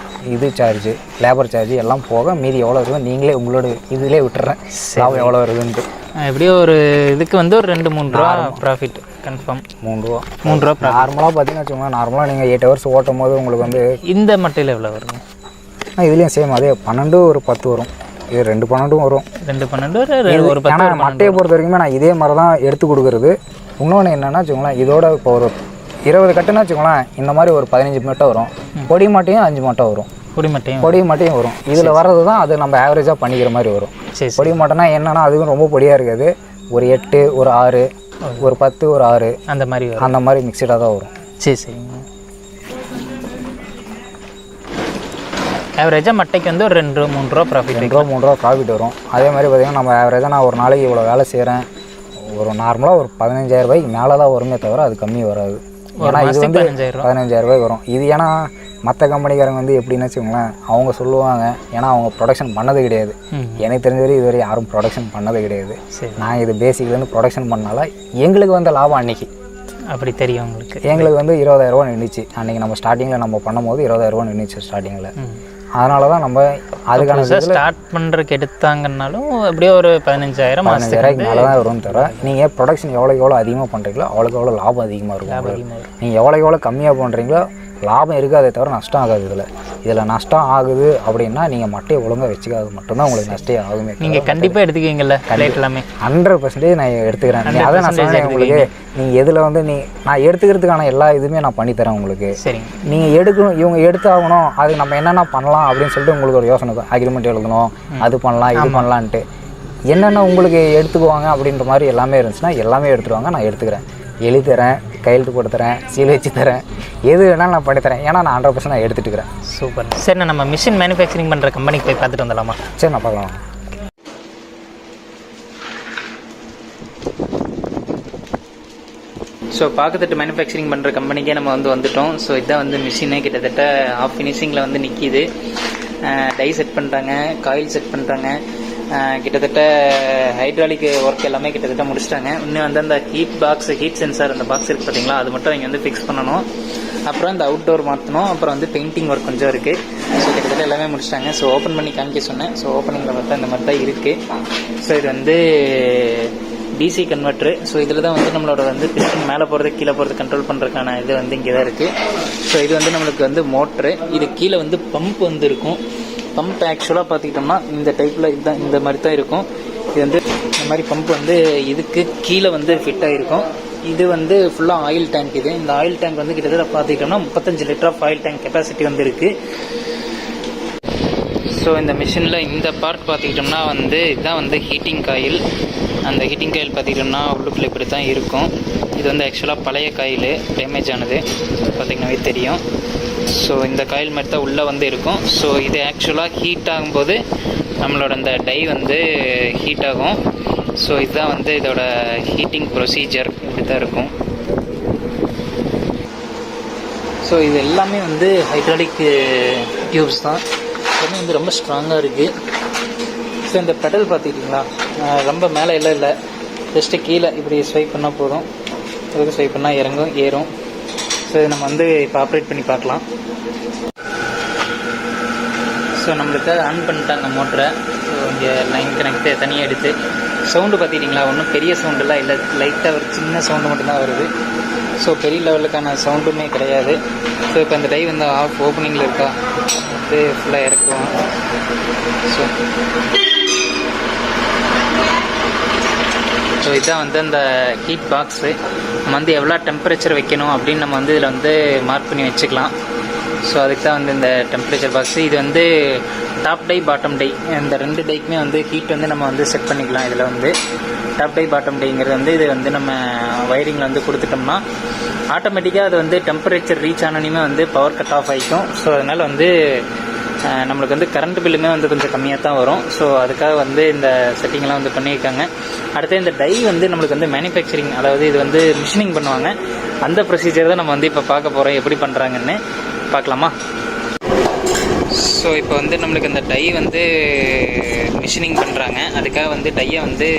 இது சார்ஜு, லேபர் சார்ஜ் எல்லாம் போக மீதி எவ்வளோ இருக்குதோ நீங்களே உங்களோட இதிலே விட்டுறேன். லாபம் எவ்வளோ இருக்குதுன்ட்டு எப்படியோ ஒரு இதுக்கு வந்து ஒரு 2-3 ரூபா ப்ராஃபிட் கன்ஃபார்ம். 3 ரூபா நார்மலாக பார்த்தீங்கன்னா வச்சுக்கோங்களேன். நார்மலாக நீங்கள் 8 ஹவர்ஸ் ஓட்டும் போது உங்களுக்கு வந்து இந்த மட்டையில் எவ்வளோ வருங்க? இதுலேயும் சேம் அதே 12 ஒரு 10 வரும். இது 2 12 வரும். 2 12 ஒரு 10. ஆனால் மட்டையை பொறுத்த வரைக்குமே நான் இதே மாதிரி தான் எடுத்து கொடுக்குறது. இன்னொன்று என்னென்னா வச்சுக்கோங்களேன், இதோட இப்போ ஒரு 20 கட்டுன்னா வச்சுக்கோங்களேன், இந்த மாதிரி ஒரு 15 மட்டை வரும். பொடி மட்டையும் 5 மட்டை வரும். பொடி மட்டையும் வரும். இதில் வர்றது தான் அது நம்ம ஆவரேஜாக பண்ணிக்கிற மாதிரி வரும். பொடி மட்டைனா என்னென்னா அதுவும் ரொம்ப பொடியாக இருக்காது. ஒரு 8 ஒரு 6 ஒரு 10 ஒரு 6 அந்த மாதிரி மிக்சடாக தான் வரும். சரி. ஆவரேஜாக மட்டைக்கு வந்து ஒரு 2-3 ரூபா ப்ராஃபிட். 2-3 ரூபா ப்ராஃபிட் வரும். அதே மாதிரி பார்த்திங்கன்னா நம்ம ஆவரேஜாக நான் ஒரு நாளைக்கு இவ்வளோ வேலை செய்கிறேன், ஒரு நார்மலாக ஒரு 15000 ரூபாய்க்கு மேலே தான் வருமே தவிர அது கம்மி வராது. ஏன்னா இது வந்து 15000 ரூபாய் வரும். இது ஏன்னா மற்ற கம்பெனிக்காரங்க வந்து எப்படின்னு வச்சுக்கோங்களேன், அவங்க சொல்லுவாங்க, ஏன்னா அவங்க ப்ரொடக்ஷன் பண்ணது கிடையாது. எனக்கு தெரிஞ்ச வரை இதுவரை யாரும் ப்ரொடக்ஷன் பண்ணது கிடையாது. நான் இது பேசிக்லேருந்து ப்ரொடக்ஷன் பண்ணனால எங்களுக்கு வந்த லாபம் அன்றைக்கி அப்படி தெரியும் உங்களுக்கு. எங்களுக்கு வந்து 20000 ரூபா நின்றுச்சு அன்றைக்கி. நம்ம ஸ்டார்டிங்கில் நம்ம பண்ணும்போது 20000 ரூபா நின்றுச்சு ஸ்டார்டிங்கில். அதனால தான் நம்ம அதுக்கான ஸ்டார்ட் பண்ணுறதுக்கு எடுத்தாங்கன்னாலும் அப்படியே ஒரு 15000 ரூபாய்க்கு மேலே தான் வரும்னு தவிர, நீங்கள் ப்ரொடக்ஷன் எவ்வளோ அதிகமாக பண்ணுறீங்களோ அவ்வளோக்கு எவ்வளோ லாபம் அதிகமாக இருக்கும். நீங்கள் எவ்வளோ கம்மியாக பண்ணுறீங்களோ லாபம் இருக்காதே தவிர நஷ்டம் ஆகாது. இதில் நஷ்டம் ஆகுது அப்படின்னா நீங்கள் மட்டையை ஒழுங்காக வச்சுக்காது மட்டும்தான் உங்களுக்கு நஷ்டம் ஆகுமே. நீங்கள் கண்டிப்பாக எடுத்துக்கிங்கல்ல எல்லாமே 100% நான் எடுத்துக்கிறேன். அதை நான் சொன்னேன் உங்களுக்கு. நீங்கள் எதில் வந்து நான் எடுத்துக்கிறதுக்கான எல்லா இதுவுமே நான் பண்ணித்தரேன் உங்களுக்கு. சரி, நீங்கள் எடுக்கணும், இவங்க எடுத்தாகணும், அது நம்ம என்னென்ன பண்ணலாம் அப்படின்னு சொல்லிட்டு உங்களுக்கு ஒரு யோசனை தான். அக்ரிமெண்ட் எழுதணும், அது பண்ணலாம் இது பண்ணலான்ட்டு என்னென்ன உங்களுக்கு எடுத்துக்குவாங்க அப்படின்ற மாதிரி எல்லாமே இருந்துச்சுன்னா எல்லாமே எடுத்துருவாங்க. நான் எடுத்துக்கிறேன், எழுதி தரேன், கையெழுத்து போட்டு தரேன், சீல் வச்சு தரேன், எது வேணாலும் நான் பண்ணித்தரேன். ஏன்னா நான் 100% நான் எடுத்துட்டுக்கிறேன். சூப்பர். சரி, நம்ம மிஷின் மேனுஃபேக்சரிங் பண்ணுற கம்பெனிக்கு போய் பார்த்துட்டு வந்துடலாமா? சரி, நான் பார்க்கலாம். ஸோ பார்க்கத்தட்டு மேனுஃபேக்சரிங் பண்ணுற கம்பெனிக்கே நம்ம வந்துட்டோம். ஸோ இதுதான் வந்து மிஷினு கிட்டத்தட்ட ஆஃப் ஃபினிஷிங்கில் வந்து நிற்கிது. டை செட் பண்ணுறாங்க, காயில் செட் பண்ணுறாங்க. கிட்டத்தட்ட ஹைட்ராலிக் ஒர்க் எல்லாமே கிட்டத்தட்ட முடிச்சிட்டாங்க. இன்னும் வந்து அந்த ஹீட் சென்சார் அந்த பாக்ஸ் இருக்குது பார்த்தீங்களா, அது மட்டும் இங்கே வந்து ஃபிக்ஸ் பண்ணணும். அப்புறம் இந்த அவுட்டோர் மாற்றணும். அப்புறம் வந்து பெயிண்டிங் ஒர்க் கொஞ்சம் இருக்குது. ஸோ கிட்டத்தட்ட எல்லாமே முடிச்சிட்டாங்க. ஸோ ஓப்பன் பண்ணி காமிக்க சொன்னேன். ஸோ ஓப்பனிங்கில் பார்த்தா இந்த மாதிரி தான் இருக்குது. ஸோ இது வந்து டிசி கன்வெர்ட்ரு. ஸோ இதில் தான் வந்து நம்மளோட வந்து பிஸ்டன் மேலே போகிறது கீழே போகிறது கண்ட்ரோல் பண்ணுறதுக்கான இது வந்து இங்கே தான் இருக்குது. ஸோ இது வந்து நம்மளுக்கு வந்து மோட்ரு. இது கீழே வந்து பம்ப் வந்து இருக்கும். பம்ப் ஆக்சுவலாக பார்த்துக்கிட்டோம்னா இந்த டைப்பில் இதுதான், இந்த மாதிரி தான் இருக்கும். இது வந்து இந்த மாதிரி பம்ப் வந்து இதுக்கு கீழே வந்து ஃபிட் ஆகிருக்கும். இது வந்து ஃபுல்லாக ஆயில் டேங்க். இது இந்த ஆயில் டேங்க் வந்து கிட்டத்தட்ட பார்த்துக்கிட்டோம்னா 35 litre of oil tank capacity வந்து இருக்குது. ஸோ இந்த மிஷினில் இந்த பார்ட் பார்த்துக்கிட்டோம்னா வந்து இதுதான் வந்து ஹீட்டிங் காயில். அந்த ஹீட்டிங் காயில் பார்த்துக்கிட்டோம்னா உள்ளுக்குள்ளே இப்படி தான் இருக்கும். இது வந்து ஆக்சுவலாக பழைய காயில், டேமேஜ் ஆனது பார்த்திங்கனாவே தெரியும். ஸோ இந்த காயில் மாதிரி தான் உள்ளே வந்து இருக்கும். ஸோ இது ஆக்சுவலாக ஹீட் ஆகும்போது நம்மளோட இந்த டை வந்து ஹீட் ஆகும். ஸோ இதுதான் வந்து இதோட ஹீட்டிங் ப்ரொசீஜர் இப்படி தான் இருக்கும். ஸோ இது எல்லாமே வந்து ஹைட்ராலிக் டியூப்ஸ் தான். எல்லாமே வந்து ரொம்ப ஸ்ட்ராங்காக இருக்குது. ஸோ இந்த பெடல் பார்த்துக்கிட்டிங்களா, ரொம்ப மேலே எல்லாம் இல்லை, ஜஸ்ட்டு கீழே இப்படி ஸ்வைப் பண்ணால் போதும். இதுக்கு ஸ்வைப் பண்ணால் இறங்கும், ஏறும். ஸோ இது நம்ம வந்து இப்போ ஆப்ரேட் பண்ணி பார்க்கலாம். ஸோ நம்மளுக்கு ஆன் பண்ணிட்டாங்க மோட்டரை. ஸோ இங்கே லைன் கனெக்ட் தனியாக எடுத்து சவுண்டு பார்த்துக்கிட்டிங்களா, ஒன்றும் பெரிய சவுண்டெல்லாம் இல்லை, லைட்டாக ஒரு சின்ன சவுண்டு மட்டும்தான் வருது. ஸோ பெரிய லெவலுக்கான சவுண்டுமே கிடையாது. ஸோ இப்போ இந்த டை வந்து ஆஃப் ஓப்பனிங்கில் இருக்கா, வந்து ஃபுல்லாக இறக்குவோம். ஸோ இதுதான் வந்து அந்த ஹீட் பாக்ஸு. நம்ம வந்து எவ்வளோ டெம்பரேச்சர் வைக்கணும் அப்படின்னு நம்ம வந்து இதில் வந்து மார்க் பண்ணி வச்சுக்கலாம். ஸோ அதுக்கு தான் வந்து இந்த டெம்பரேச்சர் பாக்ஸு. இது வந்து டாப் டை பாட்டம் டை, இந்த 2 டைக்குமே வந்து ஹீட் வந்து நம்ம வந்து செட் பண்ணிக்கலாம். இதில் வந்து டாப் டை பாட்டம் டைங்கிறது வந்து இது வந்து நம்ம வயரிங்கில் வந்து கொடுத்துட்டோம்னா ஆட்டோமேட்டிக்காக அது வந்து டெம்பரேச்சர் ரீச் ஆனோனையுமே வந்து பவர் கட் ஆஃப் ஆகிக்கும். ஸோ அதனால் வந்து நம்மளுக்கு வந்து கரண்ட் பில்லுமே வந்து கொஞ்சம் கம்மியாக தான் வரும். ஸோ அதுக்காக வந்து இந்த செட்டிங்லாம் வந்து பண்ணியிருக்காங்க. அடுத்து இந்த டை வந்து நம்மளுக்கு வந்து மேனுஃபேக்சரிங், அதாவது இது வந்து மிஷினிங் பண்ணுவாங்க. அந்த ப்ரொசீஜர் தான் நம்ம வந்து இப்போ பார்க்க போகிறோம், எப்படி பண்ணுறாங்கன்னு பார்க்கலாமா? ஸோ இப்போ வந்து நம்மளுக்கு அந்த டை வந்து மிஷினிங் பண்ணுறாங்க. அதுக்காக வந்து டையை வந்து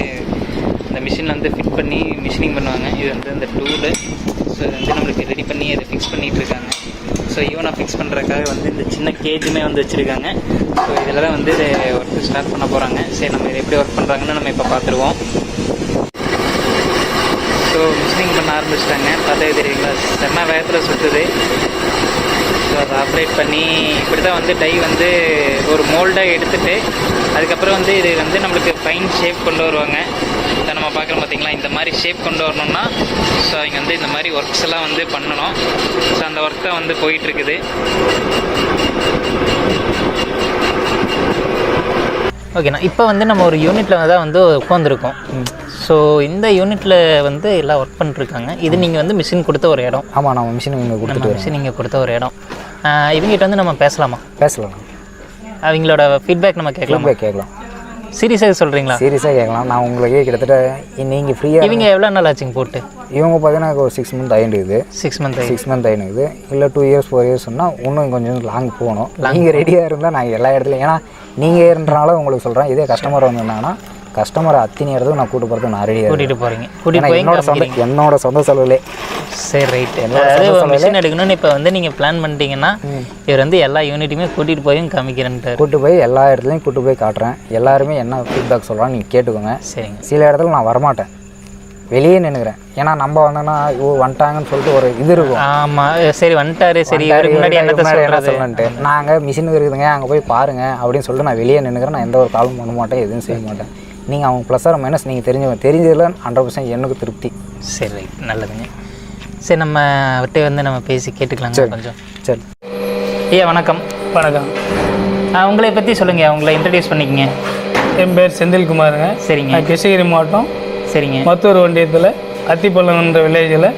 இந்த மிஷினில் வந்து ஃபிட் பண்ணி மிஷினிங் பண்ணுவாங்க. இது வந்து இந்த டூலு. ஸோ இது வந்து நம்மளுக்கு ரெடி பண்ணி அதை ஃபிக்ஸ் பண்ணிகிட்ருக்காங்க. ஸோ ஈவனாக ஃபிக்ஸ் பண்ணுறதுக்காக வந்து இந்த சின்ன கேஜுமே வந்து வச்சுருக்காங்க. ஸோ இதில் தான் வந்து இதை ஒர்க்கு ஸ்டார்ட் பண்ண போகிறாங்க. சரி, நம்ம இதை எப்படி ஒர்க் பண்ணுறாங்கன்னு நம்ம இப்போ பார்த்துருவோம். ஸோ மிஷினிங் பண்ண ஆரம்பிச்சிட்டாங்க. பார்த்தே தெரியுங்களா, செம்ம வேகத்தில் சுற்றுது. ஸோ அதை ஆப்ரேட் பண்ணி இப்படி தான் வந்து டை வந்து ஒரு மோல்டாக எடுத்துகிட்டு அதுக்கப்புறம் வந்து இது வந்து நம்மளுக்கு ஃபைன் ஷேப் கொண்டு வருவாங்க. இதை நம்ம பார்க்குறோம் பார்த்தீங்களா, இந்த மாதிரி ஷேப் கொண்டு வரணும்னா ஸோ அவங்க வந்து இந்த மாதிரி ஒர்க்ஸ் எல்லாம் வந்து பண்ணணும். ஸோ அந்த ஒர்க் தான் வந்து போயிட்டுருக்குது. ஓகேண்ணா, இப்போ வந்து நம்ம ஒரு யூனிட்டில் தான் வந்து உட்காந்துருக்கோம். ஸோ இந்த யூனிட்டில் வந்து எல்லாம் ஒர்க் பண்ணிருக்காங்க. இது நீங்கள் வந்து மிஷின் கொடுத்த ஒரு இடம். ஆமாம், நம்ம மிஷின் இங்கே கொடுத்துட்டு மிஷின் நீங்கள் கொடுத்த ஒரு இடம். இவங்ககிட்ட வந்து நம்ம பேசலாமா? பேசலாம். அவங்களோட ஃபீட்பேக் நம்ம கேட்கலாம். சீரியஸாக சொல்கிறீங்களா? சீரியஸாக கேட்கலாம். நான் உங்களுக்கு கிட்டத்தட்ட நீங்கள் ஃப்ரீயாக. இவங்க எவ்வளோ நாள் ஆச்சுங்க போட்டு? இவங்க பார்த்தீங்கன்னா ஒரு 6 மந்த் ஆகிடுது. 6 மந்த் ஆகிடுது. இல்லை 2 இயர்ஸ் 4 இயர்ஸ் சொன்னால் இன்னும் கொஞ்சம் லாங் போகணும். நீங்கள் ரெடியாக இருந்தால் நாங்கள் எல்லா இடத்துலையும், ஏன்னா நீங்கள் ஏறனால உங்களுக்கு சொல்கிறேன். இதே கஸ்டமர் வந்திருந்தாங்கன்னா கஸ்டமரை அத்தினி இடத்துக்கு நான் கூட்டு போகிறதுக்கு நான் ரெடியாக கூட்டிகிட்டு போகிறீங்க. என்னோட சொந்த செலவுலே. சரி, ரைட். அதாவது மிஷின் எடுக்கணும்னு இப்போ வந்து நீங்கள் பிளான் பண்ணிட்டீங்கன்னா இவர் வந்து எல்லா யூனிட்டுமே கூட்டிகிட்டு போயும் காமிக்கிறேன்ட்டு. கூட்டு போய் எல்லா இடத்துலையும் கூட்டு போய் காட்டுறேன். எல்லாருமே என்ன ஃபீட்பேக் சொல்கிறான்னு நீங்கள் கேட்டுக்கோங்க. சரிங்க. சில இடத்துல நான் வரமாட்டேன், வெளியே நின்றுக்கிறேன். ஏன்னா நம்ம வந்தோன்னா வந்துட்டாங்கன்னு சொல்லிட்டு ஒரு இது இருக்கும். ஆமாம், சரி வந்துட்டாரு, சரி முன்னாடி என்ன சொல்லணுன்ட்டு நாங்கள் மிஷின் இருக்குதுங்க அங்கே போய் பாருங்கள் அப்படின்னு சொல்லிட்டு நான் வெளியே நின்றுக்கிறேன். நான் எந்த ஒரு காலும் பண்ண மாட்டேன், எதுவும் செய்ய மாட்டேன். நீங்கள் அவங்க ப்ளஸ் ஆர் மைனஸ் நீங்கள் தெரிஞ்சதில் 100% எனக்கு திருப்தி. சரி, ரைட், நல்லதுங்க. சரி, நம்ம அவர்கிட்ட வந்து நம்ம பேசி கேட்டுக்கலாங்க கொஞ்சம். சரி ஐயா, வணக்கம். வணக்கம். உங்களை பற்றி சொல்லுங்கள், உங்களை இன்ட்ரடியூஸ் பண்ணிக்கங்க. என் பேர் செந்தில்குமாருங்க. சரிங்க. கிருஷ்ணகிரி மாவட்டம். சரிங்க. மத்தூர் ஒன்றியத்தில் அத்திப்பள்ளம்ன்ற வில்லேஜில்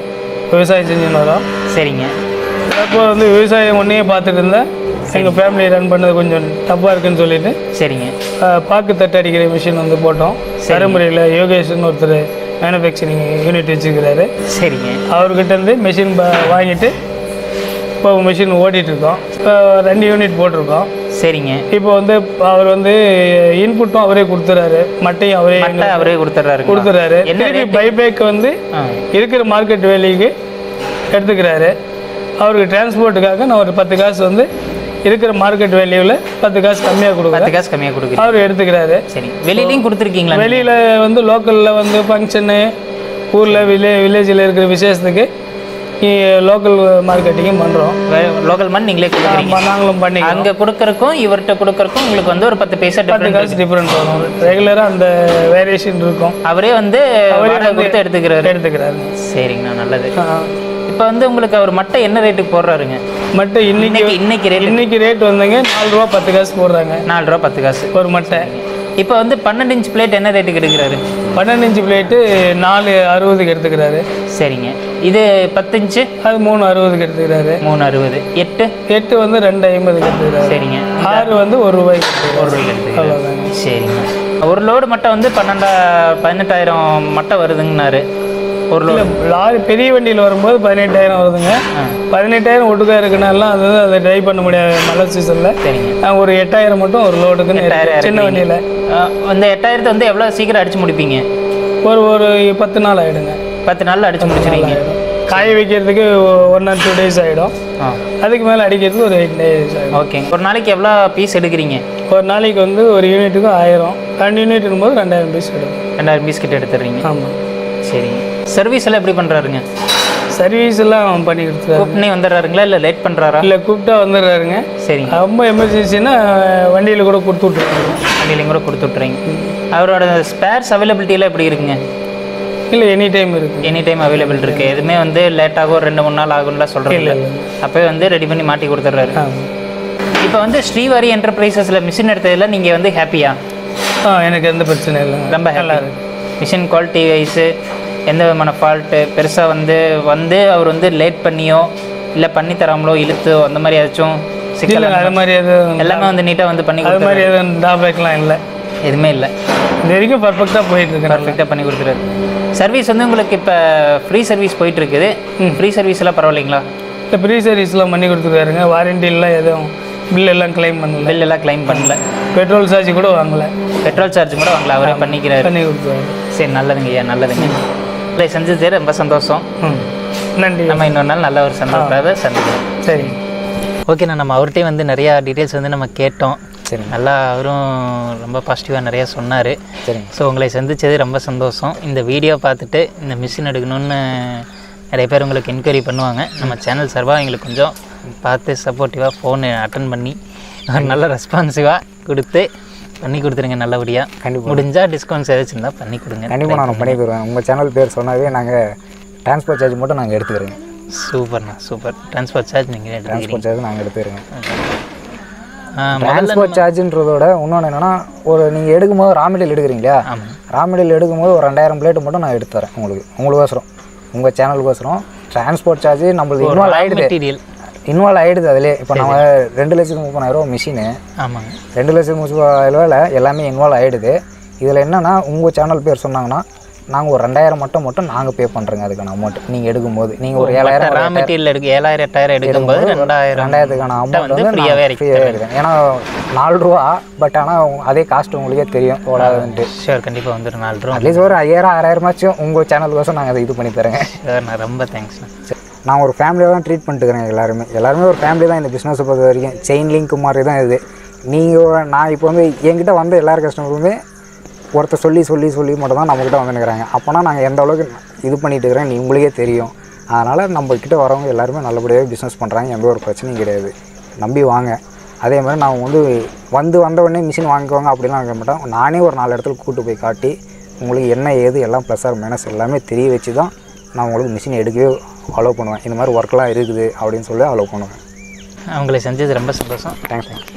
விவசாயம் செஞ்சுன்னு வரோம். சரிங்க. அப்போ வந்து விவசாயம் ஒன்றையே பார்த்துட்டு இருந்தேன். எங்கள் ஃபேமிலி ரன் பண்ணது கொஞ்சம் டஃப்பாக இருக்குன்னு சொல்லிட்டு சரிங்க பாக்கு தட்டு அடிக்கிற மிஷின் வந்து போட்டோம். தருமபுரியில் யோகேஷ்னு ஒருத்தர் மேனுஃபேக்சரிங் யூனிட் வச்சுருக்கிறாரு. சரிங்க. அவர்கிட்டருந்து மிஷின் வாங்கிட்டு இப்போ மிஷின் ஓட்டிகிட்ருக்கோம். இப்போ 2 யூனிட் போட்டிருக்கோம். சரிங்க. இப்போ வந்து அவர் வந்து இன்புட்டும் அவரே கொடுத்துறாரு, மட்டையும் அவரே கொடுத்துறாரு. திருப்பி பைபேக் வந்து இருக்கிற மார்க்கெட் வேலைக்கு எடுத்துக்கிறாரு. அவருக்கு டிரான்ஸ்போர்ட்டுக்காக நான் ஒரு 10 காசு வந்து இருக்கிற மார்க்கெட் வேல்யூவில் 10 காசு கம்மியாக கொடுக்குறேன். அவர் எடுத்துக்கிறாரு. சரி, வெளியிலையும் கொடுத்துருக்கீங்களா? வெளியில் வந்து லோக்கலில் வந்து ஃபங்க்ஷனு, ஊரில் வில்லேஜில் இருக்கிற விசேஷத்துக்கு லோக்கல் மார்க்கெட்டிங்கும் பண்ணுறோம். லோக்கல் மண் நீங்களே கொடுக்குறீங்க? நாங்களும் பண்ணி அங்கே கொடுக்குறக்கும் இவர்கிட்ட கொடுக்குறக்கும் உங்களுக்கு வந்து ஒரு 10 பைசா 10 காசு டிஃப்ரெண்ட் வரும். ரெகுலராக அந்த வேரியேஷன் இருக்கும். அவரே வந்து கொடுத்து எடுத்துக்கிறாரு. சரிங்கண்ணா, நல்லது. இப்போ வந்து உங்களுக்கு அவர் மட்டை என்ன ரேட்டுக்கு போடுறாருங்க? மட்டை இன்னைக்கு ரேட் வந்துங்க 4 ரூபா 10 காசு போடுறாங்க. 4 ரூபா 10 காசு ஒரு மட்டை. இப்போ வந்து 12 இன்ச் பிளேட் என்ன ரேட்டுக்கு எடுக்கிறாரு? 12 இன்ச் பிளேட்டு 460க்கு எடுத்துக்கிறாரு. சரிங்க. இது 10 இன்ச்சு அது 360க்கு எடுத்துக்கிறாரு. 360. 8 வந்து 250க்கு எடுத்துக்கிறாரு. சரிங்க. 6 வந்து 1 ரூபாய்க்கு அவ்வளோதாங்க. சரிங்க. ஒரு லோடு மட்டை வந்து 18,000 மட்டை வருதுங்கன்னாரு. ஒரு லாரி பெரிய வண்டியில் வரும்போது 18,000 வருதுங்க. 18,000 ஒட்டுக்கா இருக்குனாலாம் அதை ட்ரை பண்ண முடியாது மழை சீசனில். சரிங்க. ஒரு 8,000 மட்டும் ஒரு லோடுக்குன்னு சின்ன வண்டியில். அந்த 8,000 வந்து எவ்வளோ சீக்கிரம் அடிச்சு முடிப்பீங்க? ஒரு 10 நாள் ஆகிடுங்க. 10 நாளில் அடிச்சு முடிச்சிருவீங்க. காய வைக்கிறதுக்கு 1 or 2 days ஆகிடும். அதுக்கு மேலே அடிக்கிறதுக்கு ஒரு 8 days ஆகிடும். ஓகே. ஒரு நாளைக்கு எவ்வளோ பீஸ் எடுக்கிறீங்க? ஒரு நாளைக்கு வந்து ஒரு யூனிட்டுக்கு 1000. 2 யூனிட் இருக்கும்போது 2000 பீஸ் எடுக்கும். 2000 பீஸ் கிட்ட எடுத்துடுறீங்க? ஆமாம். சரிங்க. சர்வீஸ் எல்லாம் எப்படி பண்ணுறாருங்க? சர்வீஸ் எல்லாம் பண்ணி கொடுத்துருவாரு. கூப்பிட்டே வந்துடுறாருங்களா இல்லை லேட் பண்ணுறாரா? இல்லை, கூப்பிட்டா வந்துடுறாருங்க. சரிங்க. ரொம்ப எமர்ஜென்சின்னா வண்டியில் கூட கொடுத்து விட்ருவாங்க. வண்டியிலையும் கூட கொடுத்து விட்றீங்க. அவரோட ஸ்பேர்ஸ் அவைலபிலிட்டியெல்லாம் எப்படி இருக்குங்க? இல்லை, எனி டைம் இருக்குது. எனி டைம் அவைலபிள் இருக்குது. எதுவுமே வந்து லேட்டாகும் 2-3 நாள் ஆகும்லாம் சொல்கிறேன். இல்லை, அப்போயே வந்து ரெடி பண்ணி மாட்டி கொடுத்துட்றாரு. இப்போ வந்து ஸ்ரீவாரி என்டர்பிரைசஸில் மிஷின் எடுத்ததில் நீங்கள் வந்து ஹாப்பியா? எனக்கு எந்த பிரச்சனை இல்லை, ரொம்ப ஹாப்பியாக இருக்குது. மிஷின் குவாலிட்டி வைஸு எந்த விதமான ஃபால்ட்டு பெருசாக வந்து அவர் வந்து லேட் பண்ணியோ இல்லை பண்ணித்தராமலோ இழுத்தோ அந்த மாதிரி ஏதாச்சும் இல்லை அது மாதிரி எதுவும் எல்லாமே வந்து நீட்டாக வந்து பண்ணி அது மாதிரி எதுவும் ட்ராபேக்லாம் இல்லை, எதுவுமே இல்லை. இது வரைக்கும் பர்ஃபெக்டாக போயிட்டுருக்கு. பர்ஃபெக்டாக பண்ணி கொடுத்துருது. சர்வீஸ் வந்து உங்களுக்கு இப்போ ஃப்ரீ சர்வீஸ் போயிட்டுருக்குது. ஃப்ரீ சர்வீஸ்லாம் பரவாயில்லைங்களா? இப்போ ஃப்ரீ சர்வீஸ்லாம் பண்ணி கொடுத்துருக்காருங்க. வாரண்டிலாம் எதுவும் பில் எல்லாம் கிளைம் பண்ணல. பில் எல்லாம் கிளைம் பண்ணல. பெட்ரோல் சார்ஜ் கூட வாங்கலை. பெட்ரோல் சார்ஜ் கூட வாங்கல, அவரே பண்ணிக்கிறாரு. பண்ணி கொடுத்தாரு. சரி, நல்லதுங்க ஐயா, நல்லதுங்க. இல்லை செஞ்சது ரொம்ப சந்தோஷம். நன்றி. நம்ம இன்னொரு நாள் நல்ல ஒரு சந்தோஷத்தை சந்திக்கிறோம். சரி, ஓகேண்ணா. நம்ம அவர்கிட்டையும் வந்து நிறையா டீட்டெயில்ஸ் வந்து நம்ம கேட்டோம். சரி, நல்லா அவரும் ரொம்ப பாசிட்டிவாக நிறையா சொன்னார். சரி. ஸோ உங்களை சந்தித்தது ரொம்ப சந்தோஷம். இந்த வீடியோ பார்த்துட்டு இந்த மிஷின் எடுக்கணும்னு நிறைய பேர் உங்களுக்கு என்கொயரி பண்ணுவாங்க. நம்ம சேனல் சார்பாக எங்களுக்கு கொஞ்சம் பார்த்து சப்போர்ட்டிவாக ஃபோன் அட்டன் பண்ணி நல்ல ரெஸ்பான்சிவாக கொடுத்து பண்ணி கொடுத்துருங்க நல்லபடியாக. கண்டிப்பாக முடிஞ்சால் டிஸ்கவுண்ட்ஸ் ஏதாச்சும் இருந்தால் பண்ணி கொடுங்க. கண்டிப்பாக நான் பண்ணி தருவேன். உங்கள் சேனல் பேர் சொன்னாவே நாங்கள் டிரான்ஸ்போர்ட் சார்ஜ் மட்டும் நாங்கள் எடுத்துக்கிறோங்க. சூப்பர்ண்ணா, சூப்பர். டிரான்ஸ்போர்ட் சார்ஜ் நீங்கள் டிரான்ஸ்போர்ட் சார்ஜ் நாங்கள் எடுத்துக்கிறோங்க. டிரான்ஸ்போர்ட் சார்ஜுன்றதோட இன்னொன்று என்னென்னா, ஒரு நீங்கள் எடுக்கும்போது ரா மெட்டீரியல் எடுக்கிறீங்களா, ரா மெட்டீரியல் எடுக்கும்போது ஒரு 2000 பிளேட்டு மட்டும் நான் எடுத்து தரேன் உங்களுக்கோசரம், உங்கள் சேனலுக்கோசரம். டிரான்ஸ்போர்ட் சார்ஜ் நம்மளுக்கு இன்வால்வ் ஆகிடுது அதிலே. இப்போ நம்ம 2,30,000 மிஷினு, ஆமாங்க, 2,30,000 எல்லாமே இன்வால்வ் ஆகிடுது. இதில் என்னென்னா, உங்கள் சேனல் பேர் சொன்னாங்கன்னா நாங்கள் ஒரு 2000 மட்டும் நாங்கள் பே பண்ணுறோங்க அதுக்கான அமௌண்ட். நீங்கள் எடுக்கும்போது நீங்கள் ஒரு 7,000 ரா மெட்டீரியல் 7,000 8,000 எடுக்கும்போது 2,000க்கான அமௌண்ட் வந்து ஃப்ரீயாகவே இருக்குது. ஏன்னா 4 ரூபா, பட் ஆனால் அதே காஸ்ட் உங்களுக்கே தெரியும் ஓடாதுன்ட்டு. ஷூர், கண்டிப்பாக வந்துடும் 4 ரூபா. அட்லீஸ்ட் ஒரு 5,000 6,000 உங்கள் சேனலுக்கோசம் நாங்கள் அதை இது பண்ணி தரேங்க. நான் ரொம்ப தேங்க்ஸ்ண்ணா. நான் ஒரு ஃபேமிலியாக தான் ட்ரீட் பண்ணிட்டுக்கிறேன். எல்லாருமே ஒரு ஃபேமிலி தான் இந்த பிஸ்னஸை பொறுத்த வரைக்கும். செயின் லிங்க் மாதிரி தான் இது. நான் இப்போ வந்து என்கிட்ட வந்த எல்லார் கஸ்டமருமே ஒருத்தர் சொல்லி மட்டும் தான் நம்மக்கிட்ட வந்துருக்கிறாங்க. அப்போனா நாங்கள் எந்த அளவுக்கு இது பண்ணிட்டு இருக்கிறேன் உங்களுக்கே தெரியும். அதனால் நம்மக்கிட்ட வரவங்க எல்லாருமே நல்லபடியாக பிஸ்னஸ் பண்ணுறாங்க, எந்த ஒரு பிரச்சனையும் கிடையாது. நம்பி வாங்க. அதே மாதிரி நான் வந்த உடனே மிஷின் வாங்கிக்குவாங்க அப்படிலாம் இருக்க மாட்டோம். நானே ஒரு 4 இடத்துல கூப்பிட்டு போய் காட்டி உங்களுக்கு என்ன ஏது எல்லாம் ப்ளஸ் ஆர் மைனஸ் எல்லாமே தெரிய வச்சு தான் நான் உங்களுக்கு மிஷின் எடுக்கவே அலோவ் பண்ணுவேன். இந்த மாதிரி ஒர்க்கெலாம் இருக்குது அப்படின்னு சொல்லி அலோவ் பண்ணுவேன். அவங்களை செஞ்சது ரொம்ப சந்தோஷம். தேங்க்ஸ்.